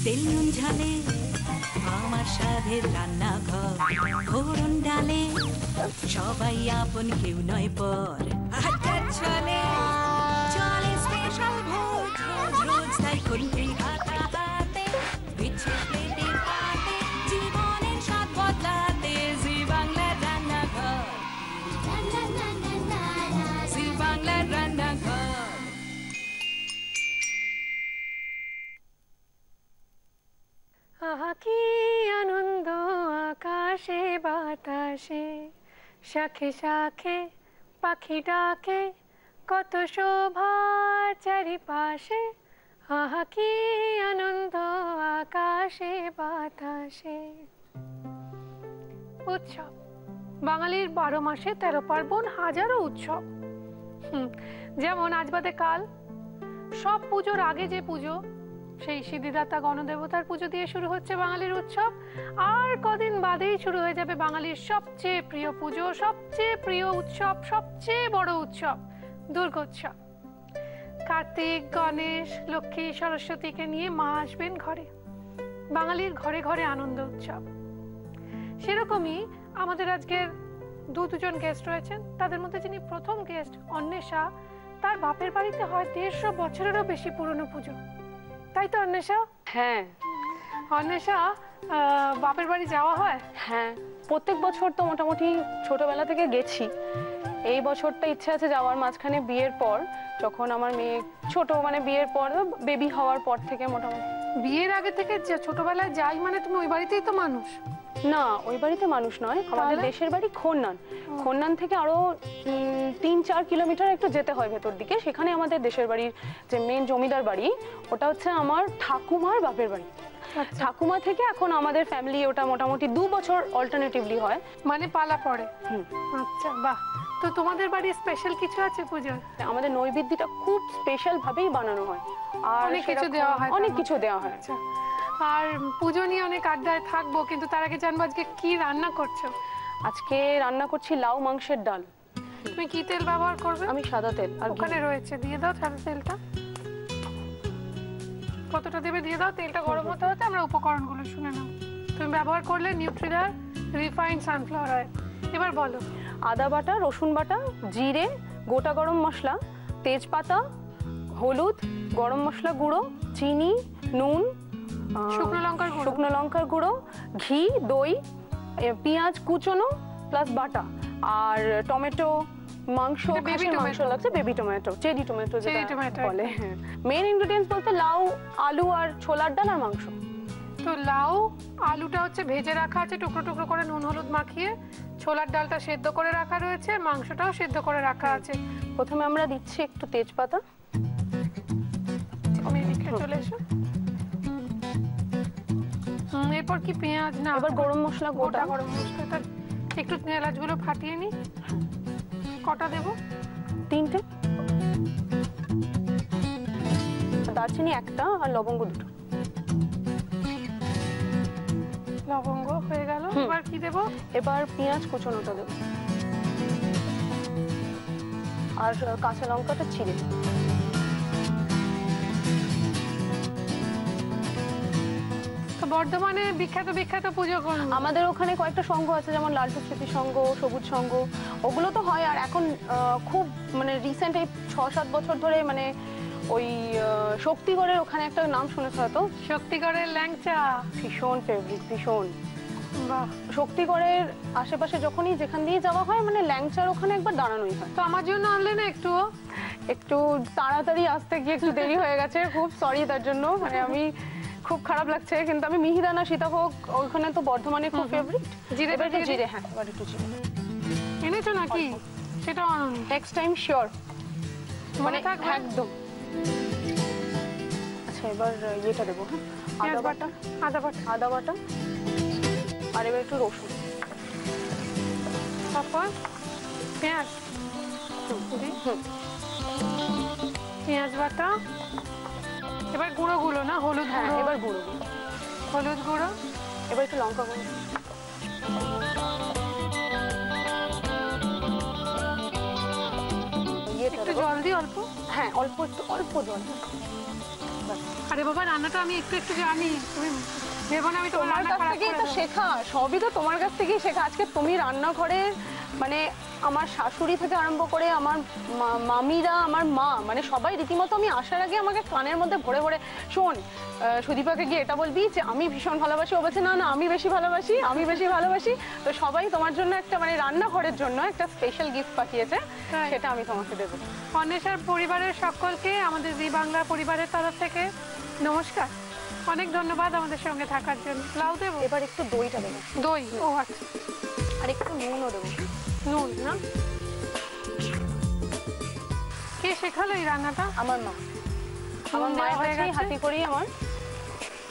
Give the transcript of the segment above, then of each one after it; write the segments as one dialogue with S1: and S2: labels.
S1: তেল নুন ঝালে আমার সাধের রান্নাঘর, ফোড়ন ডালে সবাই আপন, কেউ নয় পর। আড্ডা চলে চলে স্পেশাল ভোজ, রোজ রোজ তাই খুন্তি হাতা হাতে, বিচ্ছে প্লেটে পাতে, জীবনের স্বাদ বদলাতে। জি বাংলার রান্নাঘর, জি বাংলার রান্নাঘর।
S2: আহা কি আনন্দ আকাশে বাতাসে, শাখে শাখে পাখি ডাকে, কত শোভা চারিপাশে। আহা কি আনন্দ আকাশে বাতাসে। উৎসব, বাঙালির 12 মাসে 13 পার্বণ, হাজারো উৎসব। যেমন আজ বাদে কাল সব পুজোর আগে যে পুজো, সেই সিদ্ধিদাতা গণদেবতার পুজো দিয়ে শুরু হচ্ছে বাঙালির উৎসব। আর কদিন বাদেই শুরু হয়ে যাবে বাঙালির সবচেয়ে প্রিয় পুজো, সবচেয়ে প্রিয় উৎসব, সবচেয়ে বড় উৎসব, দুর্গোৎসব। কার্তিক, গণেশ, লক্ষ্মী, সরস্বতীকে নিয়ে মা আসবেন ঘরে। বাঙালির ঘরে ঘরে আনন্দ উৎসব। সেরকমই আমাদের আজকের দুজন গেস্ট রয়েছেন। তাদের মধ্যে যিনি প্রথম গেস্ট, অন্বেষা, তার বাপের বাড়িতে হয় 150 বছরেরও বেশি পুরনো পুজো, তাই তো অন্বেষা?
S3: হ্যাঁ।
S2: অন্বেষা, বাপের বাড়ি যাওয়া হয়?
S3: হ্যাঁ, প্রত্যেক বছর তো মোটামুটি ছোটবেলা থেকে গেছি। এই বছরটা ইচ্ছে আছে যাওয়ার, মাঝখানে বিয়ের পর, যখন আমার মেয়ে ছোট, মানে বিয়ের পর, বেবি হওয়ার পর থেকে মোটামুটি।
S2: বিয়ের আগে থেকে ছোটবেলায় যাই মানে তুমি ওই বাড়িতেই তো মানুষ?
S3: না, ওই বাড়িতে মানুষ নয়, আমাদের দেশের বাড়ি খন্নান। খন্নান থেকে আরো 3-4 কিলোমিটার একটু যেতে হয় ভেতর দিকে, সেখানে আমাদের দেশের বাড়ির যে মেন জমিদার বাড়ি, ওটা হচ্ছে আমার ঠাকুমার বাপের বাড়ি। ঠাকুমা থেকে এখন আমাদের ফ্যামিলি, ওটা মোটামুটি 2 বছর অল্টারনেটিভলি হয়,
S2: মানে পালা পড়ে। আচ্ছা, বাহ। তো তোমাদের বাড়ি স্পেশাল কিছু আছে পুজোর?
S3: আমাদের নৈবেদ্যটা খুব স্পেশাল ভাবেই বানানো হয়, আর
S2: অনেক কিছু দেওয়া হয়।
S3: অনেক কিছু দেওয়া হয়।
S2: আচ্ছা, আর পুজো নিয়ে অনেক আড্ডায় থাকবো, কিন্তু তার আগে জানবো আজকে কি রান্না করছো?
S3: আজকে রান্না করছি লাউ মাংসের ডাল।
S2: তুমি কি তেল ব্যবহার করবে?
S3: আমি সাদা তেল। আর
S2: ওখানে রয়েছে, দিয়ে দাও সাদা তেলটা। কতটা দেবে দিয়ে দাও। তেলটা গরম হতে হতে আমরা উপকরণগুলো শুনে নাও। তুমি ব্যবহার করলে নিউট্রিলার রিফাইন্ড সানফ্লাওয়ার অয়েল। এবার বলো।
S3: আদা বাটা, রসুন বাটা, জিরে, গোটা গরম মশলা, তেজপাতা, হলুদ, গরম মশলা গুঁড়ো, চিনি, নুন, শুকনো লঙ্কার গুঁড়ো, ঘি, দই, পেঁয়াজ কুচনো প্লাস বাটা, আর টমেটো, মাংস, মাংস লাগছে, বেবি টমেটো, চেরি টমেটো যেটা বলে। হ্যাঁ, মেইন ইনগ্রেডিয়েন্টস বলতে লাউ, আলু আর ছোলার ডাল আর মাংস।
S2: তো লাউ আলুটা হচ্ছে ভেজে রাখা আছে টুকরো টুকরো করে, নুন হলুদ মাখিয়ে। ছোলার ডালটা সেদ্ধ করে রাখা রয়েছে, মাংসটাও সেদ্ধ করে রাখা আছে।
S3: প্রথমে আমরা দিচ্ছি একটু তেজপাতা।
S2: তুমি এদিকে চলে এসো। এরপর কি পেঁয়াজ? না,
S3: এবার গরম মশলা, গোটা
S2: গরম মশলাটা একটু এলাচগুলো ফাটিয়ে নি। কটা দেবো?
S3: 3টে। দারচিনি 1টা আর লবঙ্গ 2টো।
S2: লবঙ্গ হয়ে গেল। এবার কি দেবো?
S3: এবার পেঁয়াজ কুচনোটা দেবো, আর কাঁচা লঙ্কাটা ছিঁড়ে।
S2: বর্ধমানে বিখ্যাত বিখ্যাত পুজো কোন?
S3: আমাদের ওখানে কয়েকটা সংঘ আছে, যেমন লালটু স্মৃতি সংঘ, সবুজ সংঘ, ওগুলো তো হয়। আর এখন খুব মানে রিসেন্ট এই 6-7 বছর ধরে মানে ওই শক্তিগড়ের ওখানে একটা নাম শুনেছ হয়তো,
S2: শক্তিগড়ের ল্যাংচা
S3: ভীষণ ফেভারিট, ভীষণ।
S2: বাহ।
S3: শক্তিগড়ের আশেপাশে যখনই যেখান দিয়ে যাওয়া হয় মানে ল্যাংচার ওখানে একবার দাঁড়ানোই হয়।
S2: তো আমার জন্য আনলে না? একটু
S3: তাড়াতাড়ি আসতে গিয়ে একটু দেরি হয়ে গেছে, খুব সরি তার জন্য। মানে আমি খুব খারাপ লাগছে, কিন্তু আমি মিহিদানা, সীতাভোগ ওখানে তো বর্ধমানে খুব ফেভারিট। জিরে, জিরে, হ্যাঁ এবার একটু জিরে
S2: এনেছো নাকি? সেটাও আনুন।
S3: নেক্সট টাইম শিওর,
S2: মনে থাকবে
S3: একদম। আচ্ছা, এবার ইয়েটা দেবো। হ্যাঁ, আদা বাটা, আদা বাটা, আর এবার একটু রসুন,
S2: তারপর পেঁয়াজ, পেঁয়াজ বাটা। এবার গুঁড়োগুলো না? হলুদ গুঁড়ো।
S3: এবার গুঁড়ো,
S2: হলুদ গুঁড়ো।
S3: এবার একটু লঙ্কা গুঁড়ো,
S2: অল্প?
S3: হ্যাঁ অল্প, একটু অল্প জল।
S2: আরে বাবা, রান্নাটা আমি একটু একটু জানি, তুমি ভেবো না আমি
S3: তোমার কাছ থেকেই তো শেখা, সবই তো তোমার কাছ থেকেই শেখা। আজকে তুমি রান্নাঘরের মানে আমার শাশুড়ি থেকে আরম্ভ করে আমার মামিরা, আমার মা, মানে সবাই রীতিমতো আমি আসার আগে আমাকে কানের মধ্যে ভরে ভরে, শোন সুদীপাকে গিয়ে এটা বলবি যে আমি ভীষণ ভালোবাসি। ও বলছে না না আমি বেশি ভালোবাসি, আমি বেশি ভালোবাসি। তো সবাই তোমার জন্য একটা মানে রান্নাঘরের জন্য একটা স্পেশাল গিফট পাঠিয়েছে, সেটা আমি তোমাকে দেবো।
S2: অন্বেষার পরিবারের সকলকে আমাদের জি বাংলা পরিবারের তরফ থেকে নমস্কার, অনেক ধন্যবাদ আমাদের সঙ্গে থাকার জন্য। লাউ দেবো?
S3: এবার একটু দইটা দেবো।
S2: দই? ও আচ্ছা।
S3: আর একটু নুনও দেবো।
S2: নুন না? কে শেখালো এই রান্নাটা?
S3: আমার মা। আমার মায়ের কাছেই হাতে করেই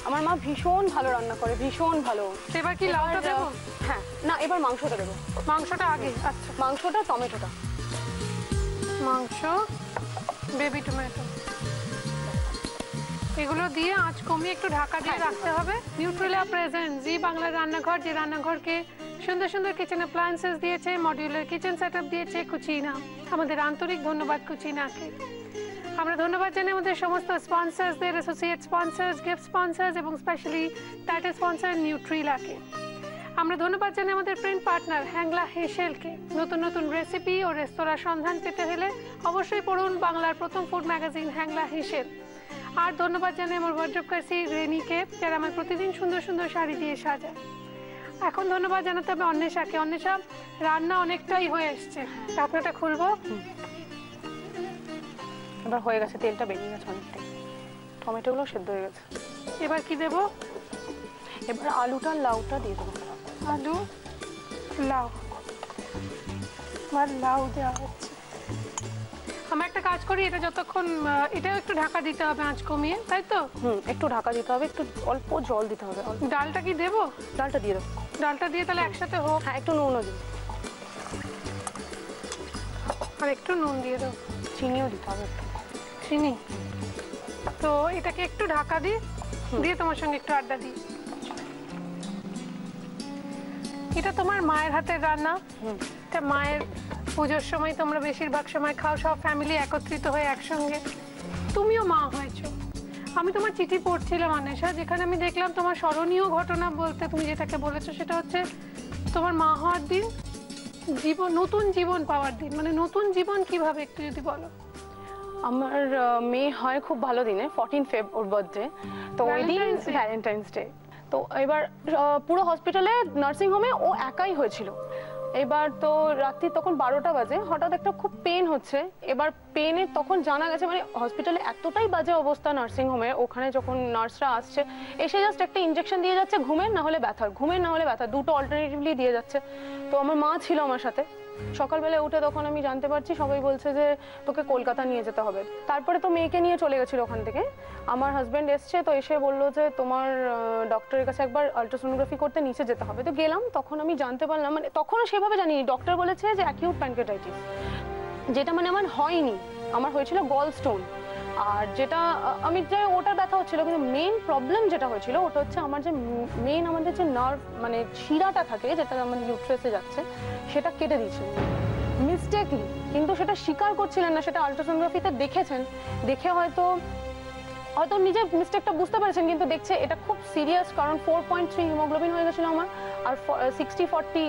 S3: আমার মা ভীষণ ভালো রান্না করে, ভীষণ ভালো।
S2: এবার কি লাউটা দেবো?
S3: হ্যাঁ না, এবার মাংসটা দেবো।
S2: মাংসটা আগে? আচ্ছা,
S3: মাংসটা, টমেটোটা।
S2: মাংস, বেবি টমেটো, এগুলো দিয়ে আঁচ কমিয়ে একটু ঢাকা দিয়ে রাখতে হবে। নিউট্রেলা প্রেজেন্ট জি বাংলার রান্নাঘর, যে রান্নাঘরকে সুন্দর সুন্দর কিচেন অ্যাপ্লায়েন্সেস দিয়েছে, মডিউলার কিচেন সেটআপ দিয়েছে কুচিনা। আমাদের আন্তরিক ধন্যবাদ কুচিনাকে। আমরা ধন্যবাদ জানাই আমাদের সমস্ত স্পন্সরসদের, অ্যাসোসিয়েট স্পন্সরস, গিফট স্পন্সরস এবং স্পেশালি টাইটেল স্পন্সর নিউট্রিলাকে। আমরা ধন্যবাদ জানাই আমাদের প্রিন্ট পার্টনার হ্যাংলা হেসেলকে। নতুন নতুন রেসিপি ও রেস্তোরাঁ সন্ধান পেতে হলে অবশ্যই পড়ুন বাংলার প্রথম ফুড ম্যাগাজিন হ্যাংলা হেসেল। আর ধন্যবাদ জানাই আমার ওয়ার্ড্রোবকারী রেনিকে, যারা আমার প্রতিদিন সুন্দর সুন্দর শাড়ি দিয়ে সাজায়। এখন ধন্যবাদ জানাতে হবে অন্বেষাকে। অন্বেষা, রান্না অনেকটাই হয়ে এসছে, ঢাকনাটা খুলবো।
S3: এবার হয়ে গেছে, তেলটা বেরিয়ে গেছে অনেকটাই, টমেটোগুলো সেদ্ধ হয়ে গেছে।
S2: এবার কি দেবো?
S3: এবার আলুটা, লাউটা দিয়ে দেবো।
S2: আলু, লাউ, লাউ দেওয়া হচ্ছে। আমরা একটা কাজ করি, এটা যতক্ষণ, এটাও একটু ঢাকা দিতে হবে আঁচ কমিয়ে, তাই তো?
S3: একটু ঢাকা দিতে হবে, একটু অল্প জল দিতে হবে।
S2: ডালটা কি দেবো?
S3: ডালটা দিয়ে দেবো।
S2: ডালটা দিয়ে তাহলে একসাথে হোক।
S3: হ্যাঁ, একটু নুনও দিই,
S2: আর একটু নুন দিয়ে দেবো।
S3: চিনিও দিতে হবে,
S2: চিনি। তো এটাকে একটু ঢাকা দিই, দিয়ে তোমার সঙ্গে একটু আড্ডা দিই। এটা তোমার মায়ের হাতের রান্না। এটা মায়ের পুজোর সময় তোমরা বেশিরভাগ সময় খাও, সব ফ্যামিলি একত্রিত হয়ে একসঙ্গে। তুমিও মা হয়েছো। আমি তোমার চিঠি পড়ছিলাম অন্বেষা, যেখানে আমি দেখলাম তোমার স্মরণীয় ঘটনা বলতে তুমি যেটাকে বলেছো সেটা হচ্ছে তোমার মা হওয়ার দিন, জীবন, নতুন জীবন পাওয়ার দিন। মানে নতুন জীবন কিভাবে একটু যদি বলো।
S3: আমার মেয়ে হয় খুব ভালো দিনে, 14 ফেব ওর বার্থডে, তো ওই দিন ভ্যালেন্টাইন্স ডে। তো এবার পুরো হসপিটালে, নার্সিং হোমে ও একাই হয়েছিল। এবার তো রাত্রি তখন 12টা বাজে, হঠাৎ একটা খুব পেন হচ্ছে। এবার পেনে তখন জানা গেছে, মানে হসপিটালে এতটাই বাজে অবস্থা নার্সিং হোমে, ওখানে যখন নার্সরা আসছে এসে জাস্ট একটা ইনজেকশন দিয়ে যাচ্ছে, ঘুমের না হলে ব্যথার, ঘুমের না হলে ব্যথা, দুটো অল্টারনেটিভলি দিয়ে যাচ্ছে। তো আমার মা ছিল আমার সাথে। সকালবেলা উঠে তখন আমি জানতে পারছি, সবাই বলছে যে তোকে কলকাতা নিয়ে যেতে হবে। তারপরে তো মেয়েকে নিয়ে চলে গেছিল ওখান থেকে। আমার হাজব্যান্ড এসছে, তো এসে বললো যে তোমার ডক্টরের কাছে একবার আলট্রাসোনোগ্রাফি করতে নিচে যেতে হবে। তো গেলাম, তখন আমি জানতে পারলাম, মানে তখনও সেভাবে জানি, ডক্টর বলেছে যে অ্যাকিউট প্যানক্রিয়াটাইটিস, যেটা মানে আমার হয়নি, আমার হয়েছিল গল স্টোন। আর যেটা আমি যে ওটা ব্যথা হচ্ছিল, কিন্তু মেইন প্রবলেম যেটা হয়েছিল ওটা হচ্ছে আমার যে মেইন আমাদের যে নার্ভ, মানে শিরাটা থাকে যেটা আমাদের ইউট্রাসে যাচ্ছে, সেটা কেটে দিয়েছিল মিস্টেকলি। কিন্তু সেটা স্বীকার করছিলেন না, সেটা আলট্রাসোনোগ্রাফিতে দেখেছেন, দেখে হয়তো নিজে মিস্টেকটা বুঝতে পেরেছেন, কিন্তু দেখছে এটা খুব সিরিয়াস, কারণ 4.3 হিমোগ্লোবিন হয়ে গেছিল আমার, আর 60-40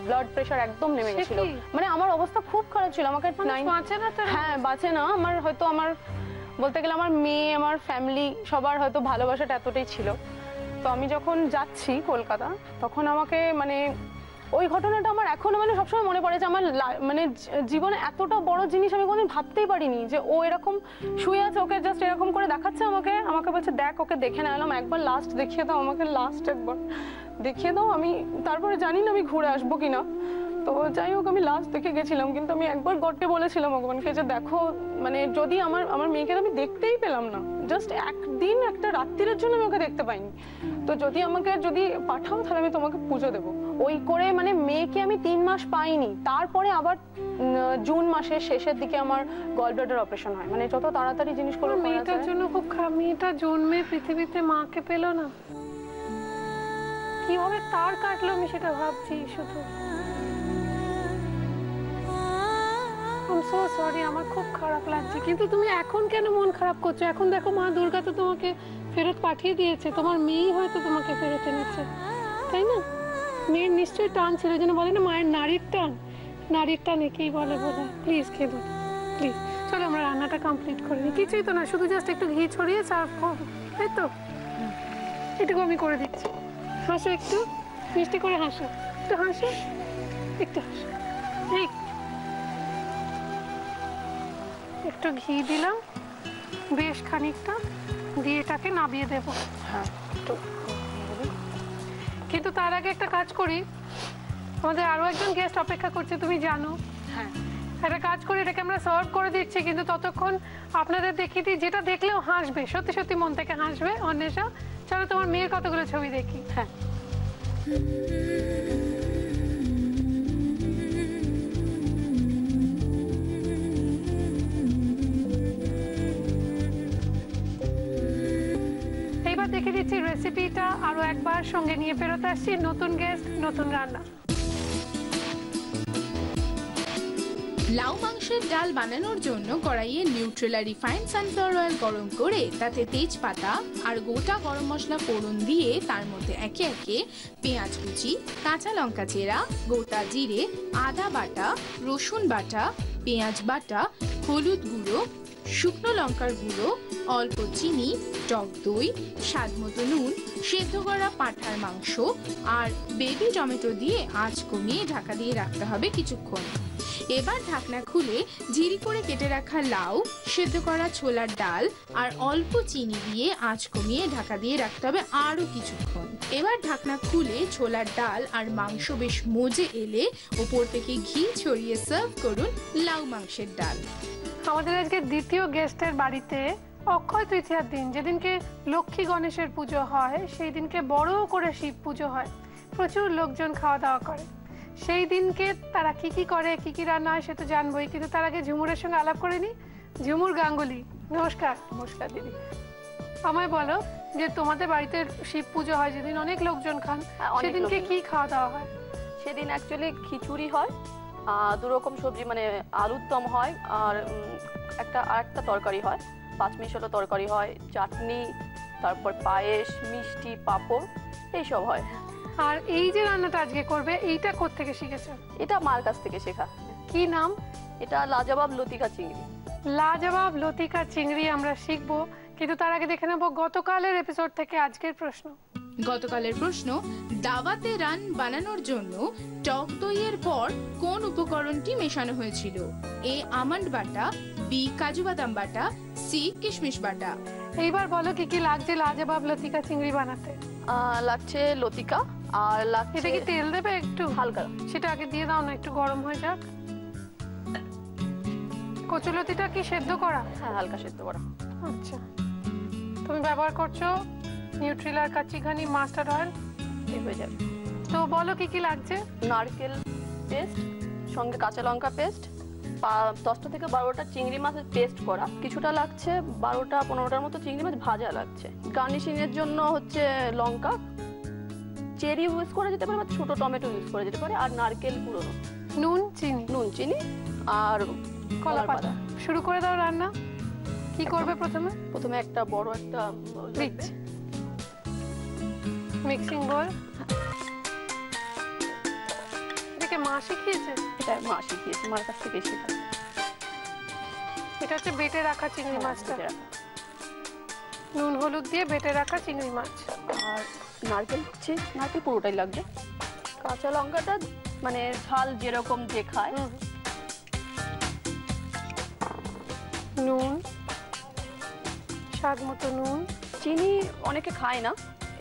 S3: ব্লাড প্রেশার একদম নেমে গেছিল। মানে আমার অবস্থা খুব খারাপ ছিল। আমাকে হ্যাঁ বাঁচে না, আমার হয়তো, আমার বলতে গেলে আমার মেয়ে, আমার ফ্যামিলি সবার হয়তো ভালোবাসাটা এতটাই ছিল। তো আমি যখন যাচ্ছি কলকাতা, তখন আমাকে মানে ওই ঘটনাটা আমার এখনো মানে সবসময় মনে পড়ে যে আমার মানে জীবনে এতটা বড় জিনিস আমি কোনোদিন ভাবতেই পারিনি, যে ও এরকম শুয়ে আছে, ওকে জাস্ট এরকম করে দেখাচ্ছে আমাকে বলছে দেখ, ওকে দেখে না এলাম, একবার লাস্ট দেখিয়ে দাও আমাকে, লাস্ট একবার দেখিয়ে দাও, আমি তারপরে জানি না আমি ঘুরে আসবো কিনা। তো যাই হোক, আমি লাস্ট দেখে গেছিলাম, কিন্তু আমি একবার গডকে বলেছিলাম ভগবানকে যে দেখো, মানে যদি আমার মেয়েকে আমি দেখতেই পেলাম না, জাস্ট একদিন একটা রাত্রির জন্য আমি ওকে দেখতে পাইনি, তো যদি আমাকে পাঠাও তাহলে আমি তোমাকে পুজো দেবো। ওই করে মানে মেয়েকে আমি 3 মাস পাইনি। তারপরে আবার জুন মাসের শেষের দিকে আমার গল ব্লাডার অপারেশন হয়। মানে যত তাড়াতাড়ি জিনিসগুলো
S2: মেয়েটার জন্য খুব খারাপ। মেয়েটা জন্মে পৃথিবীতে মাকে পেল না, কিভাবে তার কাটলো আমি সেটা ভাবছি শুধু। আই এম সো সরি, আমার খুব খারাপ লাগছে, কিন্তু তুমি এখন কেন মন খারাপ করছো? এখন দেখো মা দুর্গা তো তোমাকে ফেরত পাঠিয়ে দিয়েছে, তোমার মেয়েই হয়তো তোমাকে ফেরত এনেছে, তাই না? মেয়ের নিশ্চয়ই টান ছিল, যেন বলে না মায়ের নারীর টান, নারীর টান একেই বলে বোধহয়। প্লিজ খেদো, প্লিজ। চলো আমরা রান্নাটা কমপ্লিট করে নিই। কিছুই তো না, শুধু জাস্ট একটু ঘি ছড়িয়ে সার্ভ করবো, তাই তো? এটুকু আমি করে দিচ্ছি। হাসো একটু, মিষ্টি করে হাসো, একটু হাসো, একটু হাসো। এই একটু ঘি দিলাম বেশ খানিকটা, দিয়ে এটাকে নাবিয়ে দেবো।
S3: হ্যাঁ, একটু
S2: কিন্তু তার আগে একটা কাজ করি, আমাদের আরো একজন গেস্ট অপেক্ষা করছে, তুমি জানো।
S3: হ্যাঁ,
S2: একটা কাজ করি, এটাকে আমরা সার্ভ করে দিচ্ছি, কিন্তু ততক্ষণ আপনাদের দেখিয়ে দিই, যেটা দেখলেও হাসবে, সত্যি সত্যি মন থেকে হাসবে। অন্বেষা, চলো তোমার মেয়ের কতগুলো ছবি দেখি।
S3: হ্যাঁ।
S2: এইবার দেখে দিচ্ছি রেসিপিটা আরো একবার, সঙ্গে নিয়ে ফেরত আসছি নতুন গেস্ট, নতুন রান্না।
S4: লাউ মাংসের ডাল বানানোর জন্য কড়াইয়ে নিউট্রেলা রিফাইন্ড সানফ্লাওয়ার অয়েল গরম করে তাতে তেজপাতা আর গোটা গরম মশলা ফোড়ন দিয়ে তার মধ্যে একে একে পেঁয়াজ কুচি, কাঁচা লঙ্কা চেরা, গোটা জিরে, আদা বাটা, রসুন বাটা, পেঁয়াজ বাটা, হলুদ গুঁড়ো, শুকনো লঙ্কার গুঁড়ো, অল্প চিনি, টক দই, স্বাদ মতো নুন, সেদ্ধ করা পাঁঠার মাংস আর বেবি টমেটো দিয়ে আঁচ কমিয়ে ঢাকা দিয়ে রাখতে হবে কিছুক্ষণ। এবার ঢাকনা খুলে ঝিরি করে কেটে রাখা লাউ, সেদ্ধ করা ছোলার ডাল আর অল্প চিনি দিয়ে আঁচ কমিয়ে ঢাকা দিয়ে রাখতে হবে আরো কিছুক্ষণ। এবার ঢাকনা খুলে ছোলার ডাল আর মাংস বেশ মজে এলে ওপর থেকে ঘি ছড়িয়ে সার্ভ করুন লাউ মাংসের ডাল।
S2: আমাদের আজকে দ্বিতীয় গেস্টের বাড়িতে অক্ষয় তৃতীয়ার দিন, যেদিনকে লক্ষ্মী গণেশের পুজো হয়, সেই দিনকে বড় করে শিব পুজো হয়, প্রচুর লোকজন খাওয়া দাওয়া করে। সেই দিনকে তারা কি কি করে, কি কি রান্না হয় সে তো জানবোই, কিন্তু তার আগে ঝুমুরের সঙ্গে আলাপ করে নি। ঝুমুর গাঙ্গুলি, নমস্কার।
S3: নমস্কার দিদি।
S2: আমায় বলো যে তোমাদের বাড়িতে শিব পুজো হয় যেদিন, অনেক লোকজন খান,
S3: অনেক
S2: সেদিনকে
S3: লোকজন।
S2: কি খাওয়া দাওয়া হয়?
S3: সেদিন অ্যাকচুয়ালি খিচুড়ি হয়, দু রকম সবজি, মানে আলুর দম হয়, আর আরেকটা তরকারি হয়, পাঁচমিশালো তরকারি হয়, চাটনি, তারপর পায়েস, মিষ্টি, পাঁপড়, এইসব হয়।
S2: আর এই যে রান্নাটা আজকে করবে, এইটা কোত্থেকে শিখেছো?
S3: এটা মার কাছ থেকে শেখা।
S2: কি নাম?
S3: এটা লাজবাব লতিকা চিংড়ি।
S2: লাজবাব লতিকা চিংড়ি আমরা শিখবো, কিন্তু তার আগে দেখে নেবো গতকালের এপিসোড থেকে আজকের প্রশ্ন।
S4: গতকালের প্রশ্ন, দাওয়াতে রান বানানোর জন্য টক দইয়ের পর কোন উপকরণটি মেশানো হয়েছিল? এ আমন্ড বাটা, বি কাজু বাদাম বাটা, সি কিশমিশ বাটা।
S2: এইবার বলো কি কি লাগছে লাজবাব লতিকা চিংড়ি বানাতে?
S3: লাগছে লতিকা, আর লাগছে
S2: এটা কি তেল দেবে একটু?
S3: হালকা।
S2: সেটা আগে দিয়ে দাও না, একটু গরম হয়ে যাক। কচুলতিটা কি সেদ্ধ করা?
S3: হ্যাঁ, হালকা সেদ্ধ করা।
S2: আচ্ছা, তুমি ব্যবহার করছো নিউট্রিলার কাচিঘানি মাস্টার্ড অয়েল,
S3: এই হয়ে যাবে।
S2: তো বলো কি কি লাগছে?
S3: নারকেল পেস্ট, সঙ্গে কাঁচা লঙ্কা পেস্ট, 10টা থেকে 12টা চিংড়ি মাছের পেস্ট করা, কিছুটা লাগছে 12টা 15টার মতো চিংড়ি মাছ ভাজা লাগছে। গার্নিশিং এর জন্য হচ্ছে লঙ্কা, চেরি ইউজ করা যেতে পারে বা ছোট টমেটো ইউজ করা যেতে পারে, আর নারকেল কুড়োনো,
S2: নুন, চিনি,
S3: চিনি আর
S2: কলা পাতা। শুরু করে দাও রান্না। কি করবে প্রথমে?
S3: প্রথমে একটা বড় একটা
S2: মিক্সিং বোল। এটাকে মা শিখিয়েছে?
S3: এটা মা শিখিয়েছে, মার কাছ থেকে শেখা।
S2: এটা হচ্ছে বেটে রাখা চিংড়ি মাছটা, নুন হলুদ দিয়ে বেটে রাখা চিংড়ি মাছ।
S3: আর নারকেল পুরোটাই লাগবে। কাঁচা লঙ্কাটা মানে ঝাল যেরকম যে খায়।
S2: নুন, স্বাদ মতো নুন।
S3: চিনি অনেকে খায় না,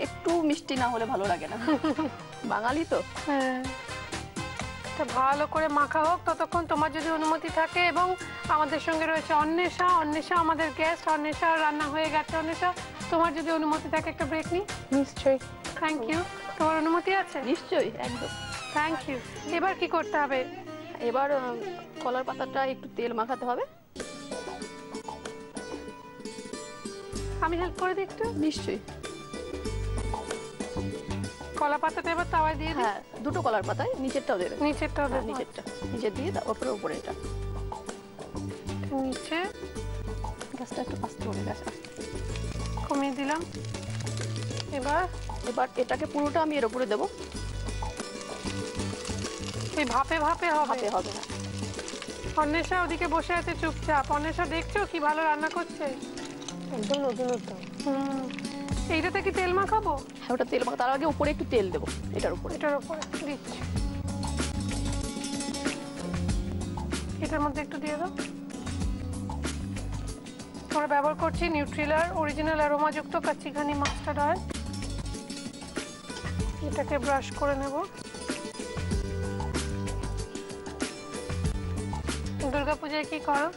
S3: একটু মিষ্টি না হলে ভালো লাগে না, বাঙালি তো।
S2: হ্যাঁ, এটা ভালো করে মাখা হোক ততক্ষণ, তোমার যদি অনুমতি থাকে। এবং আমাদের সঙ্গে রয়েছে অন্বেষা। অন্বেষা আমাদের গেস্ট। অন্বেষা রান্না হয়ে গেছে। অন্বেষা, তোমার যদি অনুমতি থাকে একটা ব্রেক নিই।
S3: নিশ্চয়ই।
S2: Thank you. তোমার অনুমতি আছে?
S3: নিশ্চয়ই, একদম।
S2: Thank you. এবার কি করতে হবে?
S3: এবার কলার পাতাটা একটু তেল মাখাতে হবে।
S2: আমি হেল্প করে দিই একটু?
S3: নিশ্চয়ই।
S2: কলা পাতাটা এবার তাওয়ায় দিয়ে দিই।
S3: হ্যাঁ, দুটো কলার পাতায়, নিচেরটাও দেবে।
S2: নিচেরটাও দেবে?
S3: নিচেরটা নিচে দিয়ে উপরে এটা।
S2: নিচে
S3: গ্যাসটা একটু আস্তে করে গ্যাস
S2: কমিয়ে দিলাম। এবার
S3: এটাকে পুরোটা আমি এর উপরে দেবো।
S2: এই ভাপে ভাপে হবে
S3: হবে না।
S2: অন্বেষা ওদিকে বসে আছে চুপচাপ। অন্বেষা দেখছো কি ভালো রান্না করছে,
S3: একদম নতুন নতুন।
S2: এইটাতে কি তেল মাখাবো?
S3: হ্যাঁ, ওটা তেল মাখা, তার আগে উপরে একটু তেল দেবো এটার উপরে
S2: দিচ্ছি। এটার মধ্যে একটু দিয়ে দাও। আমরা ব্যবহার করছি নিউট্রিলার অরিজিনাল অ্যারোমাযুক্ত কাচ্চি ঘানি মাস্টার্ড অয়েল। এটাকে ব্রাশ করে নেব। দুর্গাপূজায় কি করো?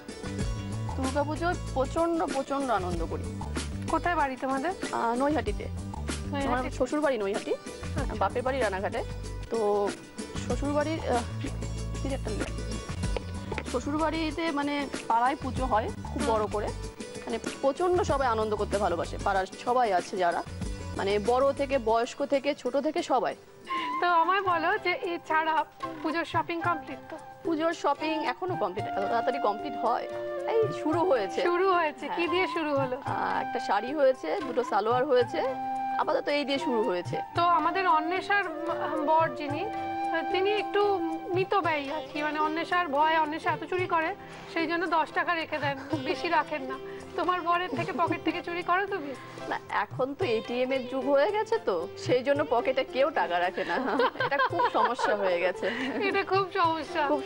S3: দুর্গাপুজোয় প্রচন্ড প্রচন্ড আনন্দ করি।
S2: কোথায় বাড়ি তোমাদের?
S3: নৈহাটিতে। আমার শ্বশুর বাড়ি নৈহাটি, বাপের বাড়ি রানাঘাটে। তো শ্বশুর বাড়ির শ্বশুর বাড়িতে মানে পাড়ায় পুজো হয় খুব বড় করে, মানে প্রচন্ড সবাই আনন্দ করতে ভালোবাসে। পাড়ার সবাই আছে যারা, মানে বড় থেকে বয়স্ক থেকে ছোট থেকে সবাই।
S2: তো আমায় বলো যে এছাড়া পুজোর শপিং কমপ্লিট? তো
S3: পুজোর শপিং এখনো কমপ্লিট, এত তাড়াতাড়ি কমপ্লিট হয়? এই শুরু হয়েছে।
S2: কি দিয়ে শুরু হলো?
S3: একটা শাড়ি হয়েছে, দুটো সালোয়ার হয়েছে, আপাতত এই দিয়ে শুরু হয়েছে।
S2: তো আমাদের অন্বেষার বর যিনি, তিনি একটু মিতব্যয়ী আর কি, মানে অন্বেষার ভয়, অন্বেষা এত চুরি করে সেই জন্য 10 টাকা রেখে দেন, বেশি রাখেন না। তোমার বরের থেকে পকেট থেকে চুরি করো তুমি?
S3: না, এখন তো এটিএম এর যুগ হয়ে গেছে, তো সেই জন্য পকেটে কেউ টাকা রাখে না। এটা খুব সমস্যা হয়ে গেছে।
S2: এটা খুব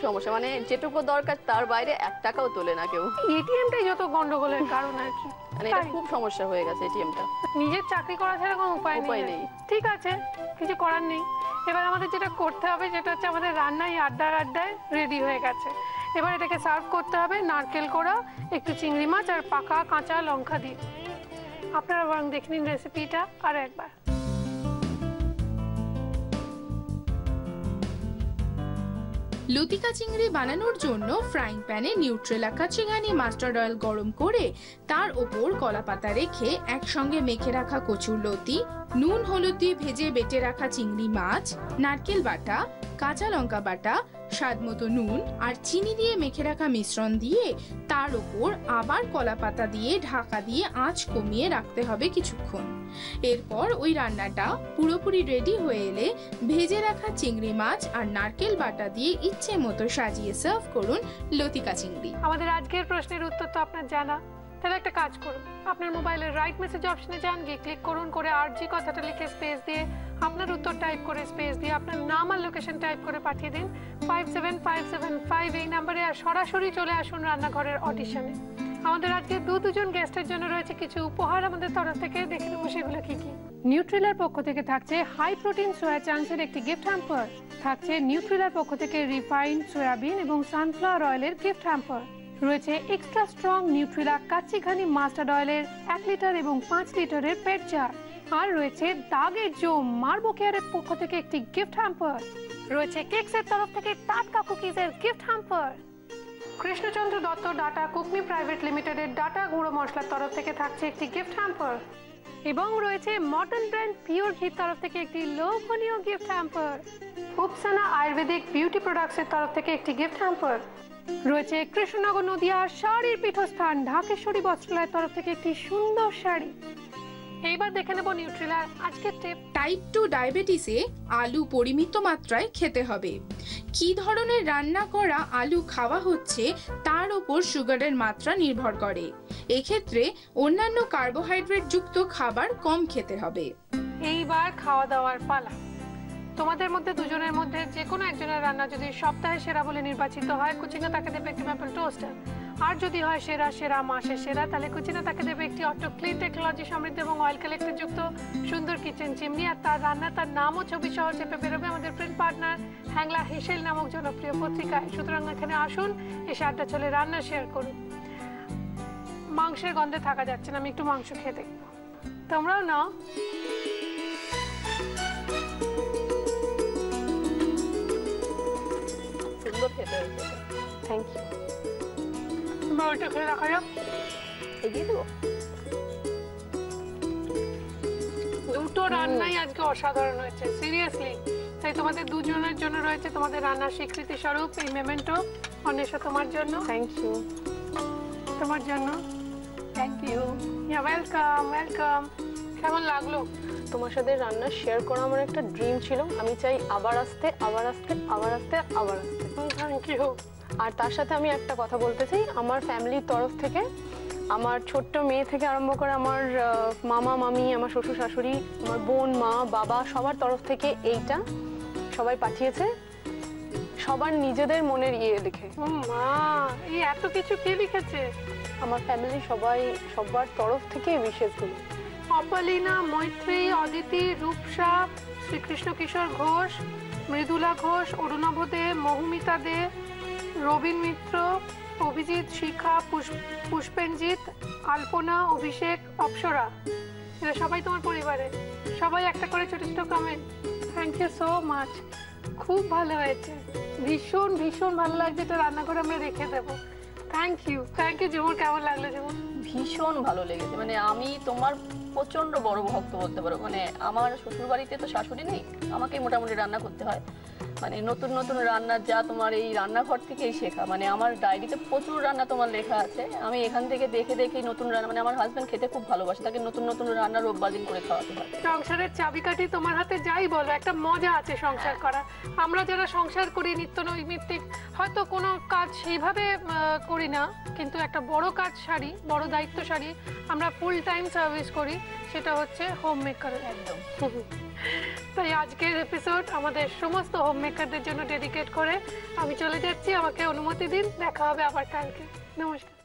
S2: সমস্যা,
S3: মানে যেটুকু দরকার তার বাইরে 1 টাকাও তোলে না কেউ।
S2: এটিএমটাই যত গন্ডগোলের কারণ আর কি।
S3: মানে এটা খুব সমস্যা হয়ে গেছে এটিএমটা।
S2: নিজের চাকরি করা ছাড়া কোনো উপায় নেই। ঠিক আছে, কিছু করার নেই। এবার আমাদের যেটা করতে হবে সেটা হচ্ছে আমাদের রান্নায় আড্ডায় রেডি হয়ে গেছে। এবার এটাকে সার্ভ করতে হবে নারকেল কোড়া, একটু চিংড়ি মাছ আর পাকা কাঁচা লঙ্কা দিয়ে। আপনারা বরং দেখে নিন রেসিপিটা আর একবার।
S4: লতিকা চিংড়ি বানানোর জন্য ফ্রাইং প্যানে নিউট্রেলা কাচ্চি ঘানি মাস্টার্ড অয়েল গরম করে তার ওপর কলাপাতা রেখে একসঙ্গে মেখে রাখা কচুর লতি, নুন হলুদ দিয়ে ভেজে বেটে রাখা চিংড়ি মাছ, নারকেল বাটা, কাঁচা লঙ্কা বাটা, স্বাদমতো নুন আর চিনি দিয়ে মেখে রাখা মিশ্রণ দিয়ে তার ওপর আবার কলাপাতা দিয়ে ঢাকা দিয়ে আঁচ কমিয়ে রাখতে হবে কিছুক্ষণ। এরপর ওই রান্নাটা পুরোপুরি রেডি হয়ে এলে ভেজে রাখা চিংড়ি মাছ আর নারকেল বাটা দিয়ে ইচ্ছে মতো সাজিয়ে সার্ভ করুন লতিকা চিংড়ি।
S2: আমাদের আজকের প্রশ্নের উত্তর তো আপনার জানা, তাহলে একটা কাজ করুন, আপনার মোবাইলের রাইট মেসেজ অপশনে যান, গিয়ে ক্লিক করুন, করে আরজি কথাটা লিখে স্পেস দিয়ে আপনার উত্তর টাইপ করে স্পেস দিয়ে আপনার নাম আর লোকেশন টাইপ করে পাঠিয়ে দিন 57575 এই নাম্বারে, আর সরাসরি চলে আসুন রান্নাঘরের অডিশনে। আমাদের আজকে দুজন গেস্টের জন্য রয়েছে কিছু উপহার আমাদের তরফ থেকে, দেখে নেবো সেগুলো কি কি। নিউট্রিলার পক্ষ থেকে থাকছে হাই প্রোটিন সোয়া চাংসের একটি গিফট হ্যাম্পার, থাকছে নিউট্রিলার পক্ষ থেকে রিফাইন্ড সয়াবিন এবং সানফ্লাওয়ার অয়েলের গিফট হ্যাম্পার, রয়েছে এক্সট্রা স্ট্রং নিউট্রিলা কাচ্চি ঘানি মাস্টার্ড অয়েলের 1 লিটার এবং 5 লিটারের পেট জার, আর রয়েছে দাগের জোম মার্বো কেয়ারের পক্ষ থেকে একটি গিফট হ্যাম্পার, রয়েছে কেকসের তরফ থেকে টাটকা কুকিজের gift hamper, Krishnachandra Dutta Dutta Cookme private লিমিটেডের ডাটা গুঁড়ো মশলার তরফ থেকে থাকছে একটি গিফট হ্যাম্পার, এবং রয়েছে মটন ব্র্যান্ড পিওর ঘির তরফ থেকে একটি লোভনীয় গিফট হ্যাম্পার, উপসানা আয়ুর্বেদিক বিউটি প্রোডাক্টসের তরফ থেকে একটি গিফট হ্যাম্পার, রয়েছে কৃষ্ণনগর নদিয়ার শাড়ির পীঠস্থান ঢাকেশ্বরী বস্ত্রালয়ের তরফ থেকে একটি সুন্দর শাড়ি। এইবার দেখে নেব নিউট্রিলার আজকের টিপ।
S4: টাইপ 2 ডায়াবেটিসে আলু পরিমিত মাত্রায় খেতে হবে। কি ধরনের রান্না করা আলু খাওয়া হচ্ছে তার উপর সুগারের মাত্রা নির্ভর করে। এক্ষেত্রে অন্যান্য কার্বোহাইড্রেট যুক্ত খাবার কম খেতে হবে।
S2: এইবার খাওয়া দাওয়ার পালা। তোমাদের মধ্যে দুজনের মধ্যে যে কোনো একজনের রান্না যদি সপ্তাহে সেরা বলে নির্বাচিত হয়, কুচিনা তাকে দেবে একটি ম্যাপল টোস্টার, আর যদি হয় সেরা মাসের সেরা, তাহলে কুচিনা তাকে দেবে একটি অটো ক্লিন টেকনোলজি সমৃদ্ধ এবং অয়েল কালেক্টর যুক্ত সুন্দর কিচেন চিমনি, আর তার রান্না তার নাম ও ছবি সহ চেপে বেরোবে আমাদের প্রিন্ট পার্টনার হ্যাংলা হেসেল নামক জনপ্রিয় পত্রিকায়। সুতরাং এখানে আসুন, এসে আড্ডা চলে রান্না শেয়ার করুন। মাংসের গন্ধে থাকা যাচ্ছে না, আমি একটু মাংস খেয়ে দেখবো, তোমরাও নাও।
S3: সুন্দর খেতে হয়েছে, থ্যাংক ইউ।
S2: ওইটা খেয়ে রাখা যাক,
S3: এগিয়ে দেবো।
S2: দুটো রান্নাই আজকে অসাধারণ হয়েছে, সিরিয়াসলি। তাই তোমাদের দুজনের জন্য রয়েছে তোমাদের রান্নার স্বীকৃতি স্বরূপ এই মেমেন্টো। অন্বেষা তোমার জন্য,
S3: থ্যাংক ইউ।
S2: তোমার জন্য।
S3: Thank you.
S2: Welcome welcome. কেমন লাগলো?
S3: তোমার সাথে রান্না শেয়ার করা আমার একটা ড্রিম ছিল। আমি চাই আবার আসতে, আবার আসতে, আবার আসতে, আবার আসতে।
S2: Thank you.
S3: আর তার সাথে আমি একটা কথা বলতে চাই, আমার ফ্যামিলির তরফ থেকে, আমার ছোট্ট মেয়ে থেকে আরম্ভ করে আমার মামা মামি, আমার শ্বশুর শাশুড়ি, আমার বোন মা বাবা, সবার তরফ থেকে এইটা সবাই পাঠিয়েছে, সবার নিজেদের মনের লিখে।
S2: ও মা, এই এত কিছু কে লিখেছে?
S3: আমার ফ্যামিলি সবাই, সবার তরফ থেকে বিশেষগুলো।
S2: অপলিনা, মৈত্রী, অদিতি, রূপসা, শ্রীকৃষ্ণ কিশোর ঘোষ, মৃদুলা ঘোষ, অরুণাভ দে, মহুমিতা দে, রবীন মিত্র, অভিজিৎ, শিখা, পুষ্পেনজিৎ, আলপনা, অভিষেক, অপ্সরা, এরা সবাই তোমার পরিবারে। সবাই একটা করে ছোট ছোট comment. Thank you so much. খুব ভালো হয়েছে, ভীষণ ভীষণ ভালো লাগছে। এটা রান্না করে আমরা রেখে দেবো। থ্যাংক ইউ ঝুমুর। কেমন লাগলো ঝুমুর?
S5: ভীষণ ভালো লেগেছে। মানে আমি তোমার প্রচন্ড বড় ভক্ত বলতে পারো। মানে আমার শ্বশুর বাড়িতে তো শাশুড়ি নেই, আমাকে মোটামুটি রান্না করতে হয়। মানে নতুন নতুন রান্না যা তোমার এই রান্নাঘর থেকেই শেখা। মানে আমার ডায়েরিতে প্রচুর রান্না তোমার লেখা আছে। আমি এখান থেকে দেখে দেখেই নতুন রান্না, মানে আমার হাজব্যান্ড খেতে খুব ভালোবাসে, তাকে নতুন নতুন রান্না রোববাজিং করে খাওয়াতে হয়।
S2: সংসারের চাবিকাঠি তোমার হাতে, যাই বলো একটা মজা আছে সংসার করা। আমরা যারা সংসার করি নিত্য নৈমিত্তিক, হয়তো কোনো কাজ সেইভাবে করি না, কিন্তু একটা বড় কাজ সারি, বড় দায়িত্ব সারি, আমরা ফুল টাইম সার্ভিস করি, সেটা হচ্ছে হোম মেকারের।
S5: একদম।
S2: তাই আজকের এপিসোড আমাদের সমস্ত হোম মেকারদের জন্য ডেডিকেট করে আমি চলে যাচ্ছি। আমাকে অনুমতি দিন, দেখা হবে আবার কালকে। নমস্কার।